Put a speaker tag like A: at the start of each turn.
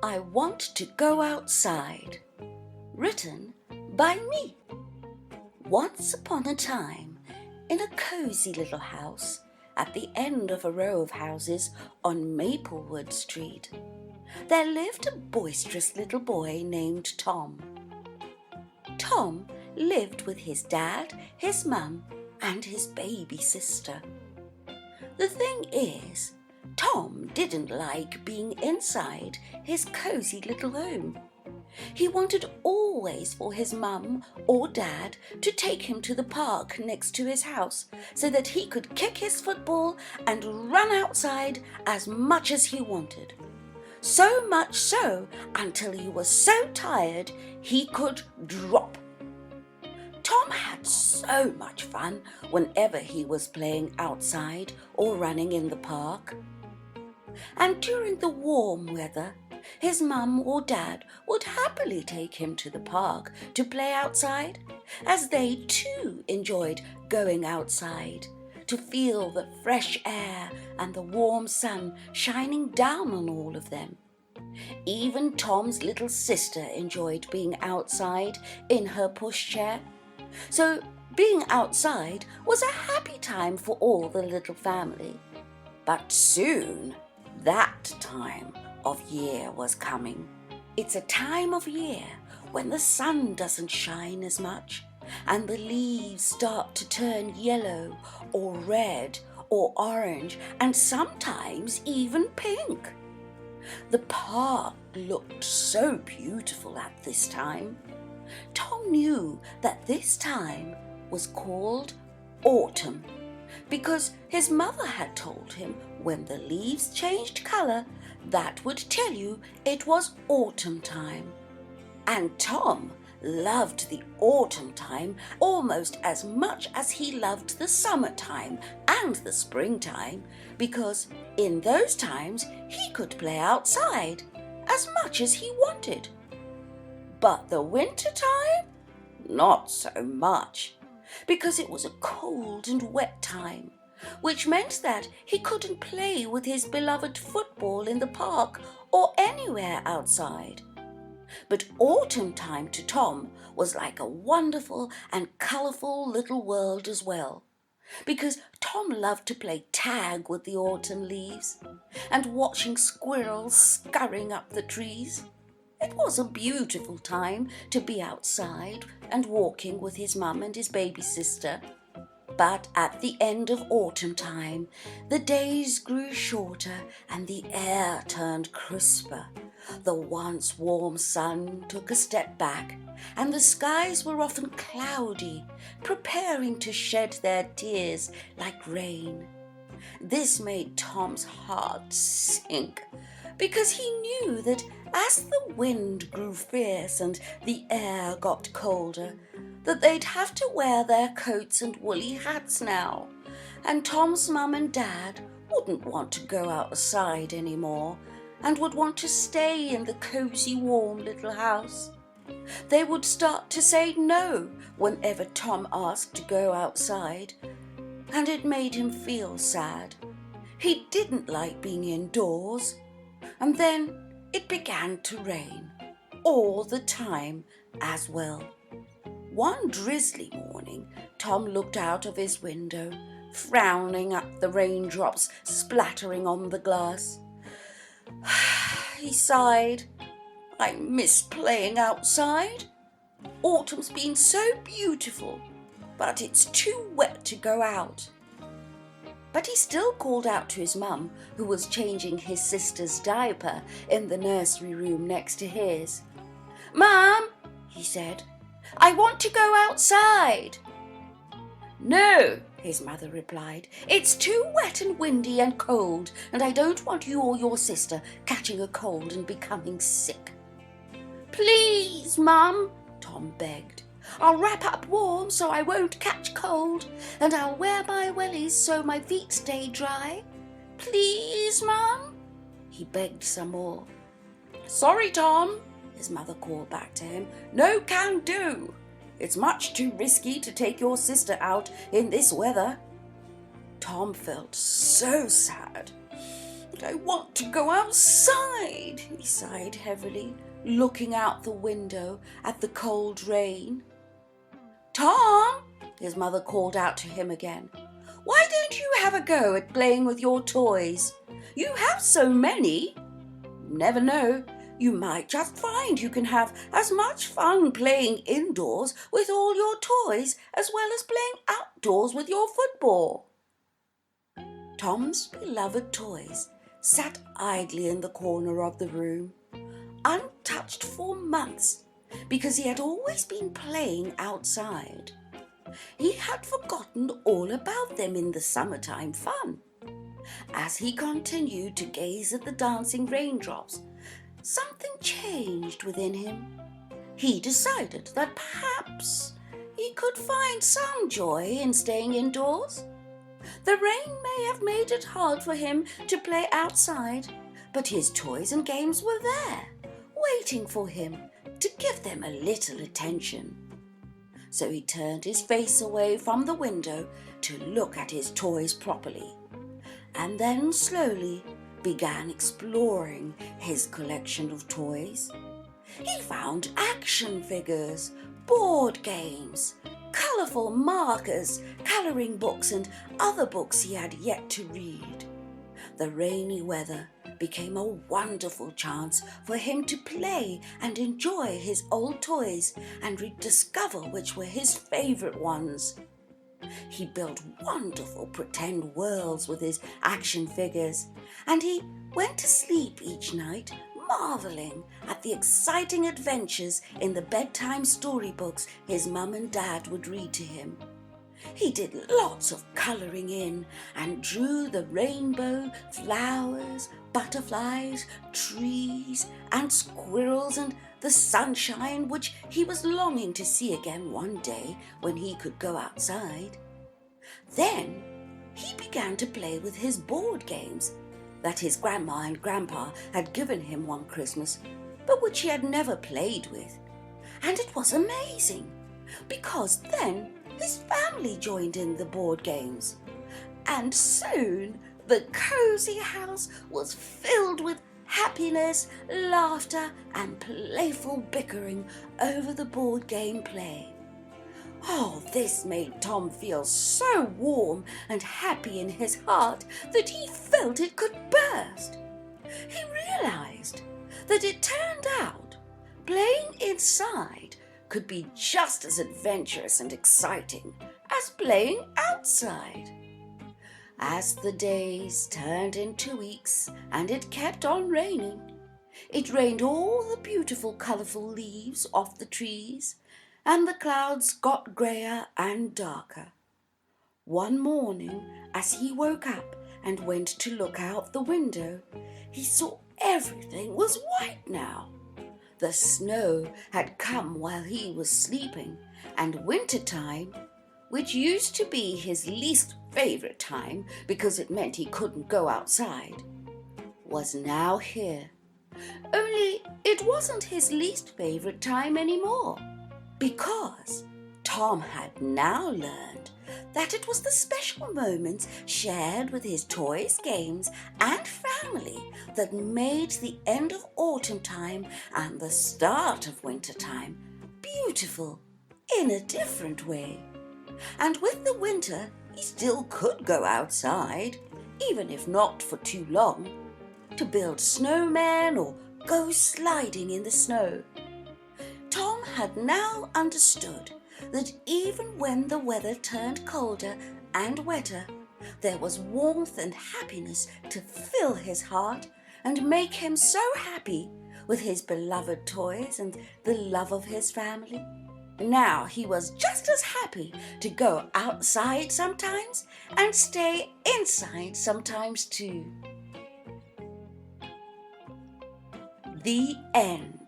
A: I Want to Go Outside, written by me. Once upon a time, in a cosy little house at the end of a row of houses on Maplewood Street, there lived a boisterous little boy named Tom. Tom lived with his dad, his mum, and his baby sister. The thing is, Tom didn't like being inside his cosy little home. He wanted always for his mum or dad to take him to the park next to his house so that he could kick his football and run outside as much as he wanted. So much so until he was so tired he could drop. Tom had so much fun whenever he was playing outside or running in the park. And during the warm weather, his mum or dad would happily take him to the park to play outside, as they too enjoyed going outside to feel the fresh air and the warm sun shining down on all of them. Even Tom's little sister enjoyed being outside in her pushchair. So being outside was a happy time for all the little family. But soon that time of year was coming. It's a time of year when the sun doesn't shine as much and the leaves start to turn yellow or red or orange and sometimes even pink. The park looked so beautiful at this time. Tom knew that this time was called autumn because his mother had told him when the leaves changed colour, that would tell you it was autumn time. And Tom loved the autumn time almost as much as he loved the summertime and the springtime, because in those times he could play outside as much as he wanted. But the winter time? Not so much, because it was a cold and wet time, which meant that he couldn't play with his beloved football in the park or anywhere outside. But autumn time to Tom was like a wonderful and colourful little world as well, because Tom loved to play tag with the autumn leaves and watching squirrels scurrying up the trees. It was a beautiful time to be outside and walking with his mum and his baby sister. But at the end of autumn time, the days grew shorter and the air turned crisper. The once warm sun took a step back, and the skies were often cloudy, preparing to shed their tears like rain. This made Tom's heart sink, because he knew that as the wind grew fierce and the air got colder, that they'd have to wear their coats and woolly hats now, and Tom's mum and dad wouldn't want to go outside anymore and would want to stay in the cosy, warm little house. They would start to say no whenever Tom asked to go outside, and it made him feel sad. He didn't like being indoors. And then it began to rain all the time as well. One drizzly morning, Tom looked out of his window, frowning at the raindrops splattering on the glass. He sighed. I miss playing outside. Autumn's been so beautiful, but it's too wet to go out. But he still called out to his mum, who was changing his sister's diaper in the nursery room next to his. "Mum," he said, "I want to go outside." "No," his mother replied, "it's too wet and windy and cold, and I don't want you or your sister catching a cold and becoming sick." "Please, Mum," Tom begged. "I'll wrap up warm so I won't catch cold, and I'll wear my wellies so my feet stay dry. Please, Mum." He begged some more. "Sorry, Tom," his mother called back to him. "No can do. It's much too risky to take your sister out in this weather." Tom felt so sad. But I want to go outside, he sighed heavily, looking out the window at the cold rain. Tom, his mother called out to him again. Why don't you have a go at playing with your toys? You have so many. Never know. You might just find you can have as much fun playing indoors with all your toys as well as playing outdoors with your football. Tom's beloved toys sat idly in the corner of the room, untouched for months, because he had always been playing outside. He had forgotten all about them in the summertime fun. As he continued to gaze at the dancing raindrops, something changed within him. He decided that perhaps he could find some joy in staying indoors. The rain may have made it hard for him to play outside, but his toys and games were there, waiting for him to give them a little attention. So he turned his face away from the window to look at his toys properly, and then slowly began exploring his collection of toys. He found action figures, board games, colourful markers, colouring books and other books he had yet to read. The rainy weather became a wonderful chance for him to play and enjoy his old toys and rediscover which were his favourite ones. He built wonderful pretend worlds with his action figures, and he went to sleep each night marvelling at the exciting adventures in the bedtime storybooks his mum and dad would read to him. He did lots of colouring in and drew the rainbow, flowers, butterflies, trees and squirrels and the sunshine which he was longing to see again one day when he could go outside. Then he began to play with his board games that his grandma and grandpa had given him one Christmas, but which he had never played with. And it was amazing, because then his family joined in the board games. And soon the cosy house was filled with happiness, laughter, and playful bickering over the board game play. Oh, this made Tom feel so warm and happy in his heart that he felt it could burst. He realized that it turned out playing inside could be just as adventurous and exciting as playing outside. As the days turned into weeks and it kept on raining, it rained all the beautiful colourful leaves off the trees, and the clouds got greyer and darker. One morning, as he woke up and went to look out the window, he saw everything was white now. The snow had come while he was sleeping, and winter time, which used to be his least favourite time because it meant he couldn't go outside, was now here. Only it wasn't his least favourite time anymore, because Tom had now learned that it was the special moments shared with his toys, games and family that made the end of autumn time and the start of winter time beautiful in a different way. And with the winter, he still could go outside, even if not for too long, to build snowmen or go sliding in the snow. Tom had now understood that even when the weather turned colder and wetter, there was warmth and happiness to fill his heart and make him so happy with his beloved toys and the love of his family. Now he was just as happy to go outside sometimes and stay inside sometimes too. The end.